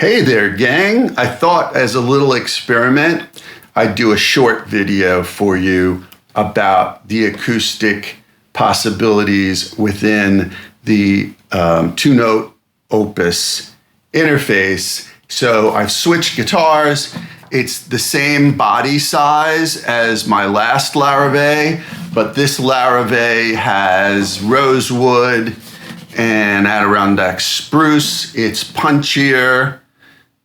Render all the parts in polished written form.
Hey there, gang. I thought as a little experiment, I'd do a short video for you about the acoustic possibilities within the two-note Opus interface. So I've switched guitars. It's the same body size as my last Larrivee, but this Larrivee has Rosewood and Adirondack Spruce. It's punchier,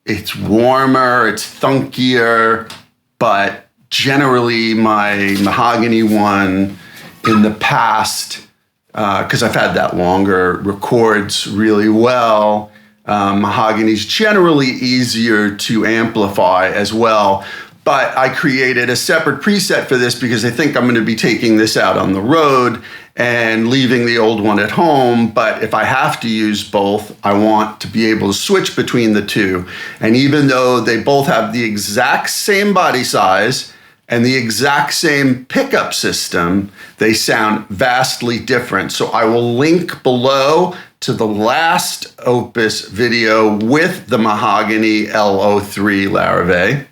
it's warmer, it's thunkier, but generally my mahogany one in the past, because I've had that longer, records really well. Mahogany's generally easier to amplify as well, but I created a separate preset for this because I think I'm going to be taking this out on the road and leaving the old one at home. But if I have to use both, I want to be able to switch between the two. And even though they both have the exact same body size and the exact same pickup system, they sound vastly different. So I will link below to the last Opus video with the Mahogany L-03 Larrivee.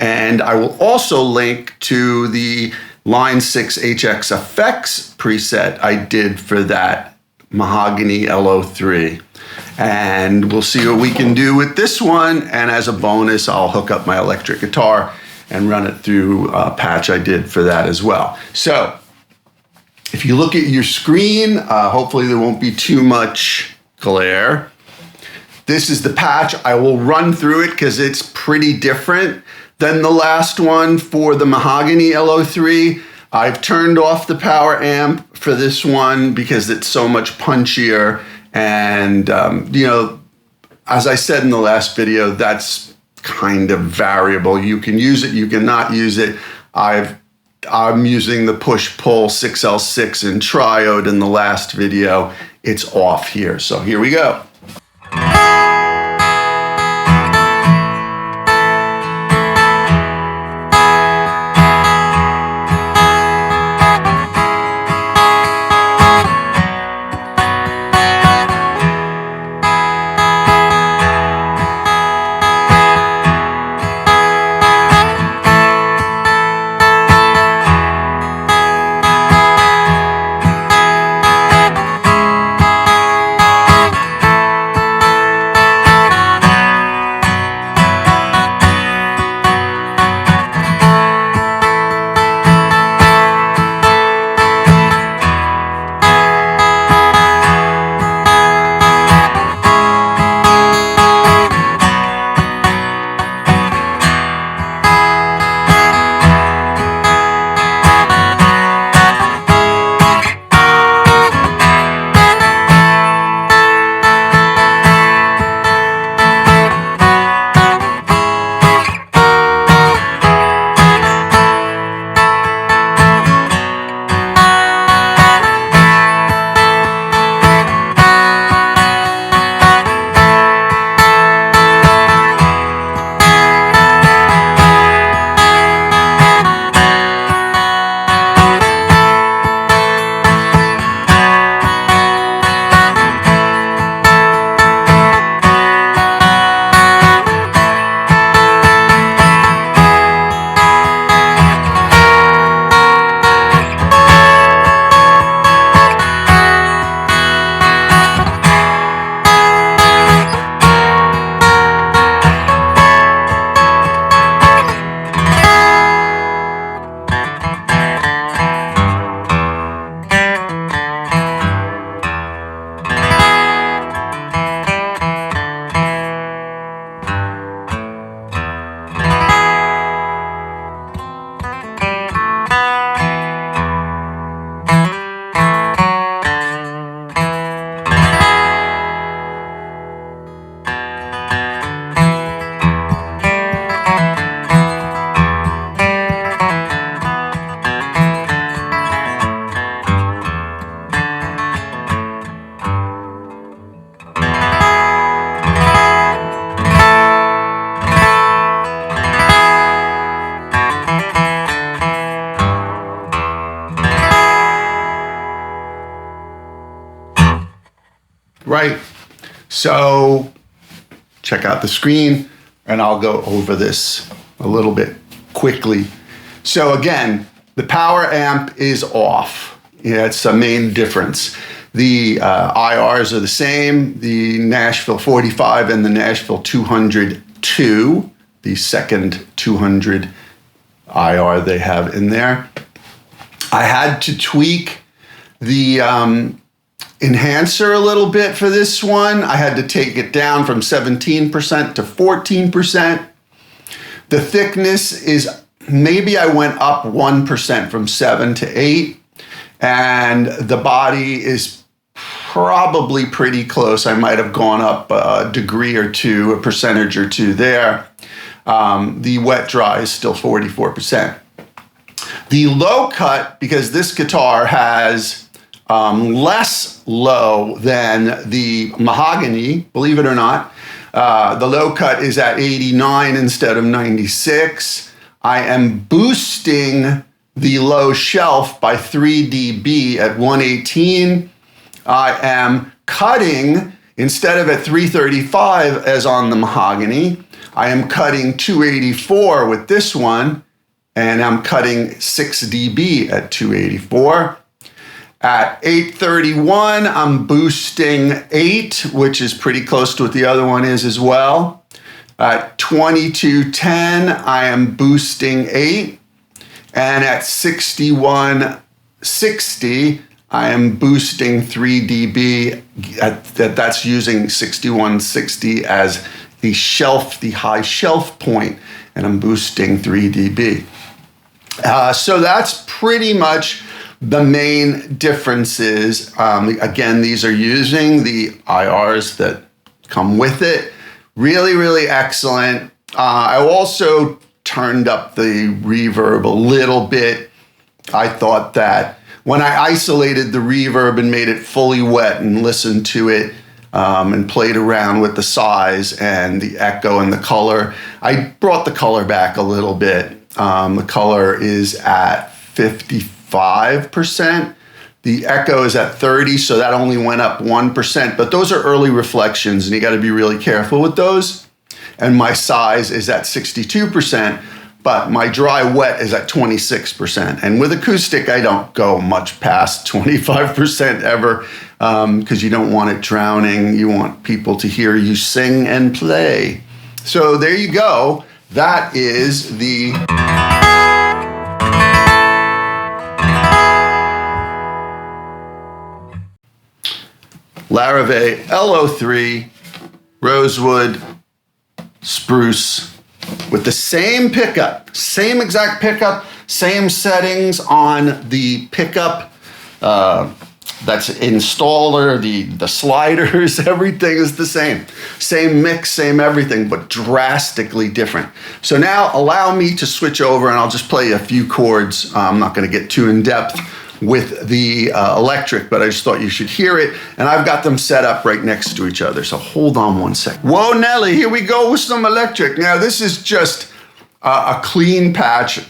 And I will also link to the Line 6 HX Effects preset I did for that Mahogany L-03. And we'll see what we can do with this one. And as a bonus, I'll hook up my electric guitar and run it through a patch I did for that as well. So if you look at your screen, hopefully there won't be too much glare. This is the patch. I will run through it because it's pretty different than the last one for the Mahogany L-03. I've turned off the power amp for this one because it's so much punchier. And, as I said in the last video, that's kind of variable. You can use it, you cannot use it. I'm using the push-pull 6L6 in triode in the last video. It's off here, so here we go. Right. So check out the screen, and I'll go over this a little bit quickly. So again, the power amp is off. Yeah, it's a main difference. The IRs are the same, the Nashville 45 and the Nashville 202, the second 200 IR they have in there. I had to tweak the enhancer a little bit for this one. I had to take it down from 17% to 14%. The thickness is, maybe I went up 1% from 7 to 8. And the body is probably pretty close. I might have gone up a degree or two, a percentage or two there. The wet dry is still 44%. The low cut, because this guitar has less low than the mahogany, believe it or not, the low cut is at 89 instead of 96. I am boosting the low shelf by 3 dB at 118. I am cutting, instead of at 335 as on the mahogany, I am cutting 284 with this one, and I'm cutting 6 dB at 284. At 831, I'm boosting 8, which is pretty close to what the other one is as well. At 2210, I am boosting 8. And at 6160, I am boosting 3 dB. That's using 6160 as the shelf, the high shelf point, and I'm boosting 3 dB. So that's pretty much the main differences. Again, these are using the IRs that come with it. Really, really excellent. I also turned up the reverb a little bit. I thought that when I isolated the reverb and made it fully wet and listened to it and played around with the size and the echo and the color, I brought the color back a little bit. The color is at 55%. The echo is at 30, so that only went up 1%. But those are early reflections, and you got to be really careful with those. And my size is at 62%, but my dry wet is at 26%. And with acoustic, I don't go much past 25% ever, because you don't want it drowning. You want people to hear you sing and play. So there you go. That is the Larrivee L-03 Rosewood Spruce with the same pickup, same exact pickup, same settings on the pickup that's installer, the sliders, everything is the same. Same mix, same everything, but drastically different. So now allow me to switch over, and I'll just play a few chords. I'm not going to get too in depth with the electric, but I just thought you should hear it. And I've got them set up right next to each other. So hold on one second. Whoa, Nelly, here we go with some electric. Now this is just a clean patch.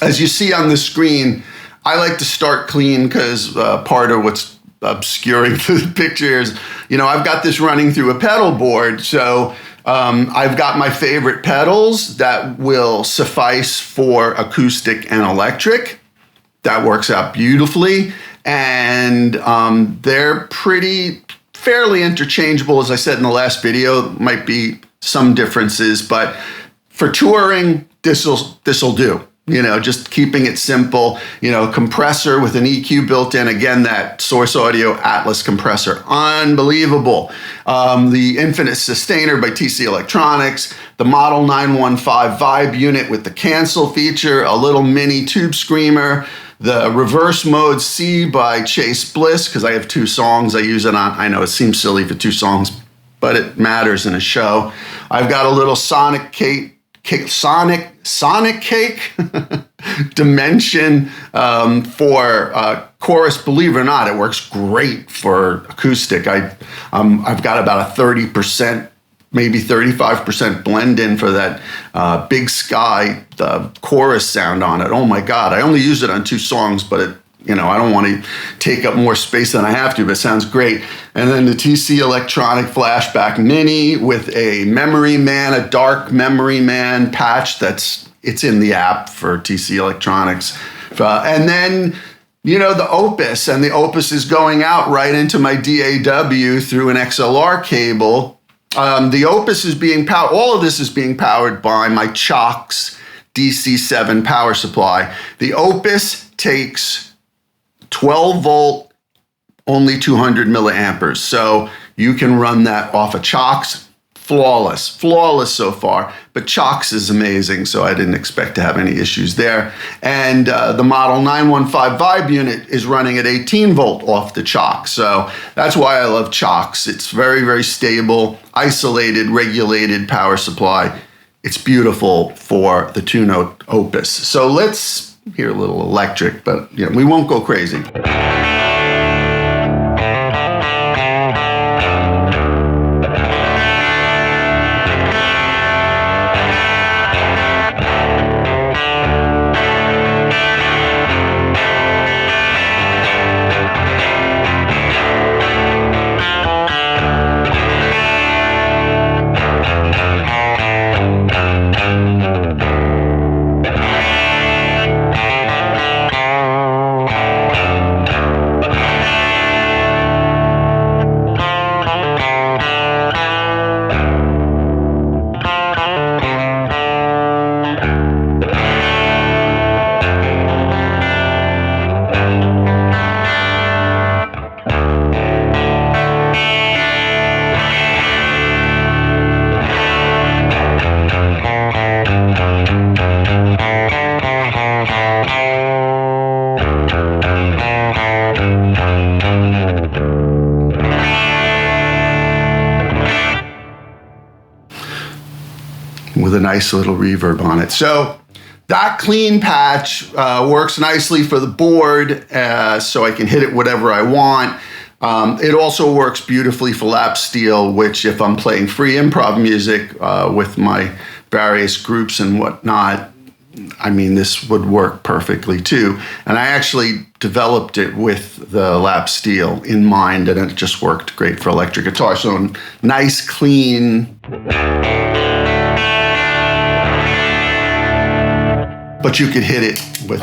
As you see on the screen, I like to start clean because part of what's obscuring the picture is, I've got this running through a pedal board. So I've got my favorite pedals that will suffice for acoustic and electric. That works out beautifully, and they're fairly interchangeable. As I said in the last video, might be some differences, but for touring, this'll do. Just keeping it simple. Compressor with an EQ built in. Again, that Source Audio Atlas compressor, unbelievable. The Infinite Sustainer by TC Electronics. The Model 915 Vibe unit with the cancel feature. A little mini tube screamer. The Reverse Mode C by Chase Bliss, because I have 2 songs I use it on. I know it seems silly for 2 songs, but it matters in a show. I've got a little Sonic Cake Dimension for chorus. Believe it or not, it works great for acoustic. I've got about a 30%, maybe 35% blend in for that Big Sky, the chorus sound on it. Oh my God, I only used it on 2 songs, but I don't want to take up more space than I have to, but it sounds great. And then the TC Electronic Flashback Mini with a Memory Man, a dark Memory Man patch it's in the app for TC Electronics. And then, the Opus, and the Opus is going out right into my DAW through an XLR cable. The Opus is being powered, all of this is being powered by my Chox DC7 power supply. The Opus takes 12 volt, only 200 milliamperes. So you can run that off of Chox. Flawless so far, but Chox is amazing, so I didn't expect to have any issues there. And the Model 915 Vibe unit is running at 18 volt off the Chox, so that's why I love Chox. It's very, very stable, isolated, regulated power supply. It's beautiful for the two-note Opus. So let's hear a little electric, but we won't go crazy. With a nice little reverb on it. So that clean patch works nicely for the board, so I can hit it whatever I want. It also works beautifully for lap steel, which if I'm playing free improv music with my various groups and whatnot, this would work perfectly too. And I actually developed it with the lap steel in mind, and it just worked great for electric guitar. So nice, clean. But you could hit it with.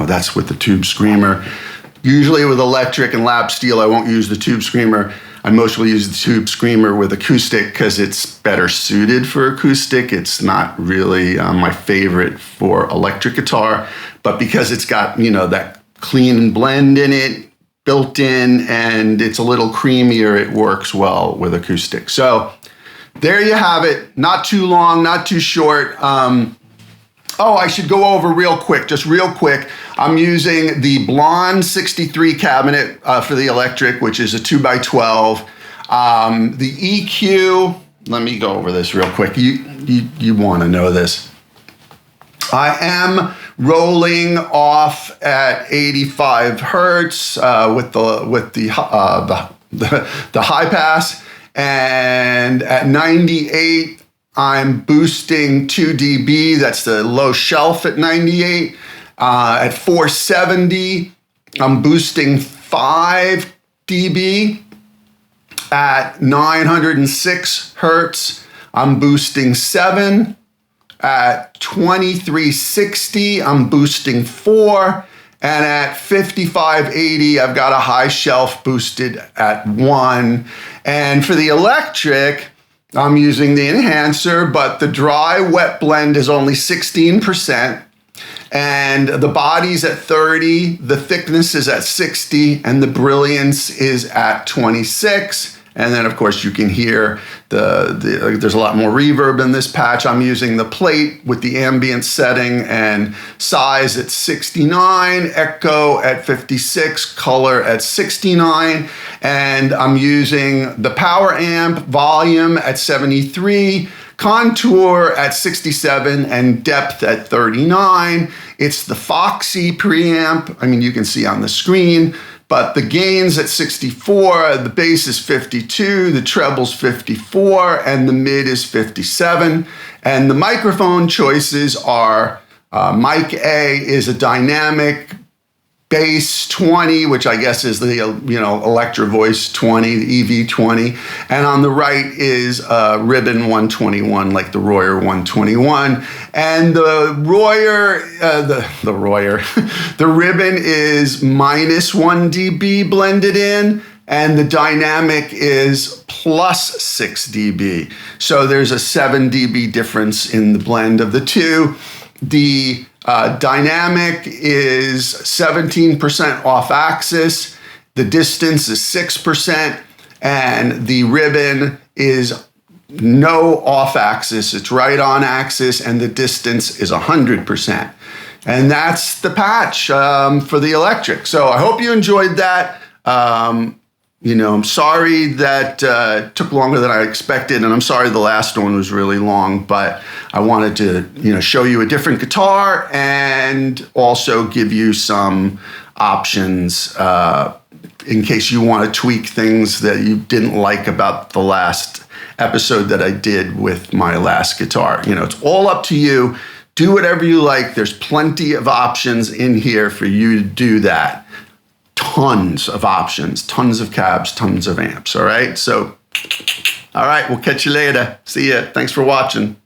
That's with the tube screamer. Usually with electric and lap steel, I won't use the tube screamer. I mostly use the tube screamer with acoustic because it's better suited for acoustic. It's not really my favorite for electric guitar, but because it's got, that clean blend in it, built in, and it's a little creamier, it works well with acoustic. So there you have it. Not too long, not too short. I should go over real quick. I'm using the Blonde 63 cabinet for the electric, which is a 2x12. The EQ, let me go over this real quick. You want to know this. I am rolling off at 85 hertz with the high pass, and at 98. I'm boosting 2 dB, that's the low shelf at 98. At 470, I'm boosting 5 dB. At 906 hertz, I'm boosting 7. At 2360, I'm boosting 4. And at 5580, I've got a high shelf boosted at 1. And for the electric, I'm using the enhancer, but the dry wet blend is only 16%. And the body's at 30, the thickness is at 60, and the brilliance is at 26. And then, of course, you can hear there's a lot more reverb in this patch. I'm using the plate with the ambient setting and size at 69, echo at 56, color at 69. And I'm using the power amp volume at 73, contour at 67 and depth at 39. It's the Foxy preamp. I mean, you can see on the screen, but the gain's at 64, the bass is 52, the treble's 54, and the mid is 57. And the microphone choices are mic A is a dynamic bass 20, which I guess is the Electro Voice 20, the EV20, and on the right is Ribbon 121, like the Royer 121, and the Royer, the Ribbon is minus 1 dB blended in, and the dynamic is plus 6 dB. So there's a 7 dB difference in the blend of the two. The dynamic is 17% off axis, the distance is 6%, and the Ribbon is no off axis, it's right on axis, and the distance is 100%. And that's the patch for the electric. So I hope you enjoyed that. I'm sorry that it took longer than I expected, and I'm sorry the last one was really long, but I wanted to, show you a different guitar and also give you some options in case you want to tweak things that you didn't like about the last episode that I did with my last guitar. It's all up to you. Do whatever you like. There's plenty of options in here for you to do that. Tons of options, tons of cabs, tons of amps, all right? So, all right, we'll catch you later. See ya. Thanks for watching.